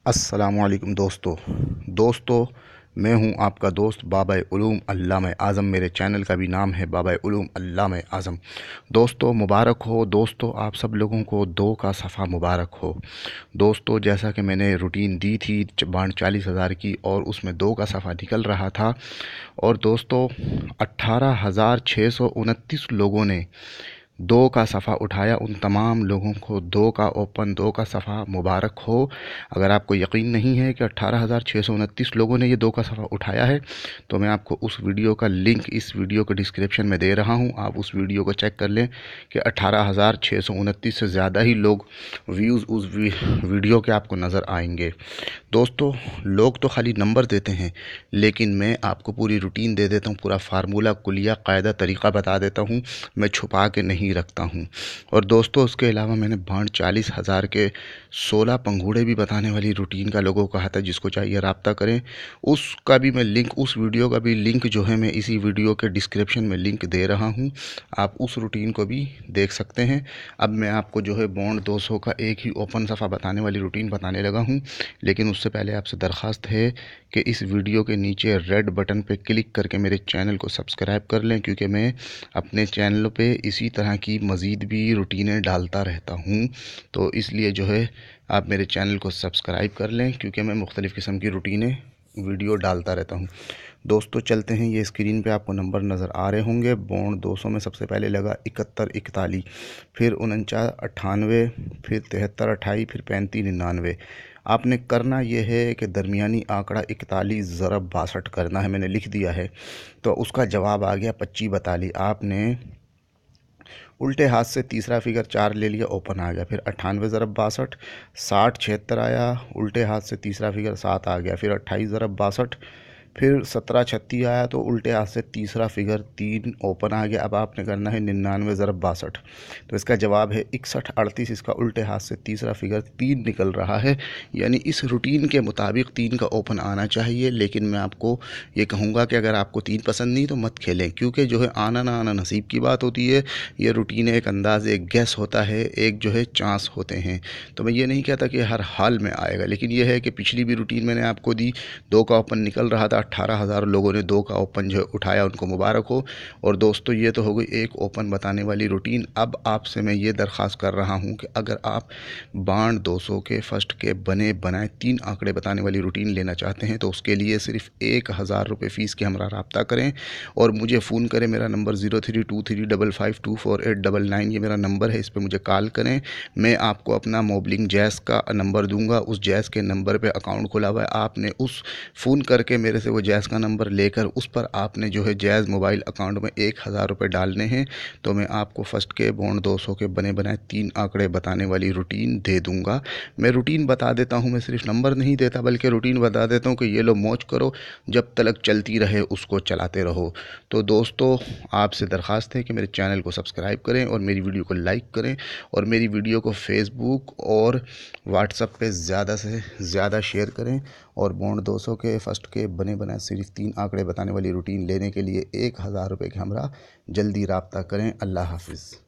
अस्सलामुअलैकुम दोस्तों, मैं हूं आपका दोस्त बाबा उलूम अल्लामा आज़म। मेरे चैनल का भी नाम है बाबा उलूम अल्लामा आज़म। दोस्तों मुबारक हो दोस्तों, आप सब लोगों को 2 का सफ़ा मुबारक हो। दोस्तों जैसा कि मैंने रूटीन दी थी बांड 40,000 की और उसमें 2 का सफ़ा निकल रहा था और दोस्तों 18,629 लोगों ने 2 का सफ़ा उठाया। उन तमाम लोगों को 2 का ओपन 2 का सफ़ा मुबारक हो। अगर आपको यकीन नहीं है कि 18,629 लोगों ने ये 2 का सफ़ा उठाया है तो मैं आपको उस वीडियो का लिंक इस वीडियो के डिस्क्रिप्शन में दे रहा हूँ। आप उस वीडियो को चेक कर लें कि 18,629 से ज़्यादा ही लोग व्यूज़ उस वीडियो के आपको नज़र आएंगे। दोस्तों लोग तो खाली नंबर देते हैं, लेकिन मैं आपको पूरी रूटीन दे देता हूँ, पूरा फार्मूला कुलिया कायदा तरीक़ा बता देता हूँ। मैं छुपा के नहीं रखता हूँ। और दोस्तों उसके अलावा मैंने बांड 40,000 के 16 पंघूड़े भी बताने वाली रूटीन का लोगों को कहा था। जिसको चाहिए राब्ता करें। उसका भी मैं लिंक, उस वीडियो का भी लिंक जो है मैं इसी वीडियो के डिस्क्रिप्शन में लिंक दे रहा हूँ। आप उस रूटीन को भी देख सकते हैं। अब मैं आपको जो है बॉन्ड 200 का एक ही ओपन सफ़ा बताने वाली रूटीन बताने लगा हूँ, लेकिन उससे पहले आपसे दरख्वास्त है कि इस वीडियो के नीचे रेड बटन पे क्लिक करके मेरे चैनल को सब्सक्राइब कर लें, क्योंकि मैं अपने चैनल पे इसी तरह की मज़ीद भी रूटीनें डालता रहता हूँ। तो इसलिए जो है आप मेरे चैनल को सब्सक्राइब कर लें, क्योंकि मैं मुख्तलिफ़ किस्म की रूटीनें वीडियो डालता रहता हूँ। दोस्तों चलते हैं, ये स्क्रीन पे आपको नंबर नज़र आ रहे होंगे। बॉन्ड 200 में सबसे पहले लगा 7141, फिर 4998, फिर 7328, फिर 3599। आपने करना ये है कि दरमियानी आंकड़ा 41 ज़रब 62 करना है। मैंने लिख दिया है तो उसका जवाब आ गया 2542। आपने उल्टे हाथ से तीसरा फिगर 4 ले लिया, ओपन आ गया। फिर 98 ज़रब 62, 60 76 आया। उल्टे हाथ से तीसरा फिगर 7 आ गया। फिर 28 ज़रब 62, फिर 17 36 आया तो उल्टे हाथ से तीसरा फिगर 3 ओपन आ गया। अब आपने करना है 99 ज़रब 62, तो इसका जवाब है 61 38। इसका उल्टे हाथ से तीसरा फिगर 3 निकल रहा है, यानी इस रूटीन के मुताबिक 3 का ओपन आना चाहिए। लेकिन मैं आपको ये कहूँगा कि अगर आपको 3 पसंद नहीं तो मत खेलें, क्योंकि जो है आना ना आना नसीब की बात होती है। ये रूटीन एक अंदाज़, एक गैस होता है, एक जो है चांस होते हैं। तो मैं ये नहीं कहता कि हर हाल में आएगा, लेकिन यह है कि पिछली भी रूटीन मैंने आपको दी, 2 का ओपन निकल रहा था। 18,000 लोगों ने 2 का ओपन जो है उठाया, उनको मुबारक हो। और दोस्तों ये तो हो गई एक ओपन बताने वाली रूटीन। अब आपसे मैं ये दरख्वास्त कर रहा हूँ कि अगर आप बांड 200 के फर्स्ट के बने बनाए 3 आंकड़े बताने वाली रूटीन लेना चाहते हैं तो उसके लिए सिर्फ 1,000 रुपये फ़ीस के हमरा रब्ता करें और मुझे फ़ोन करें। मेरा नंबर 0323552489 ये मेरा नंबर है, इस पर मुझे कॉल करें। मैं आपको अपना मोबलिंग जैज़ का नंबर दूंगा। उस जैज़ के नंबर पे अकाउंट खुला हुआ है। आपने उस फ़ोन करके मेरे से वो जैज़ का नंबर लेकर उस पर आपने जो है जैज़ मोबाइल अकाउंट में 1,000 रुपये डालने हैं, तो मैं आपको फ़र्स्ट के बॉन्ड 200 के बने बनाए 3 आंकड़े बताने वाली रूटीन दे दूंगा। मैं रूटीन बता देता हूँ, मैं सिर्फ नंबर नहीं देता बल्कि रूटीन बता देता हूँ कि ये लो मौज करो, जब तक चलती रहे उसको चलाते रहो। तो दोस्तों आपसे दरख्वास्त है कि मेरे चैनल को सब्सक्राइब करें और मेरी वीडियो को लाइक करें और मेरी वीडियो को फेसबुक और व्हाट्सएप पे ज़्यादा से ज़्यादा शेयर करें। और बॉन्ड 200 के फर्स्ट के बने बनाए सिर्फ 3 आंकड़े बताने वाली रूटीन लेने के लिए 1,000 रुपये के हमरा जल्दी रब्ता करें। अल्लाह हाफिज़।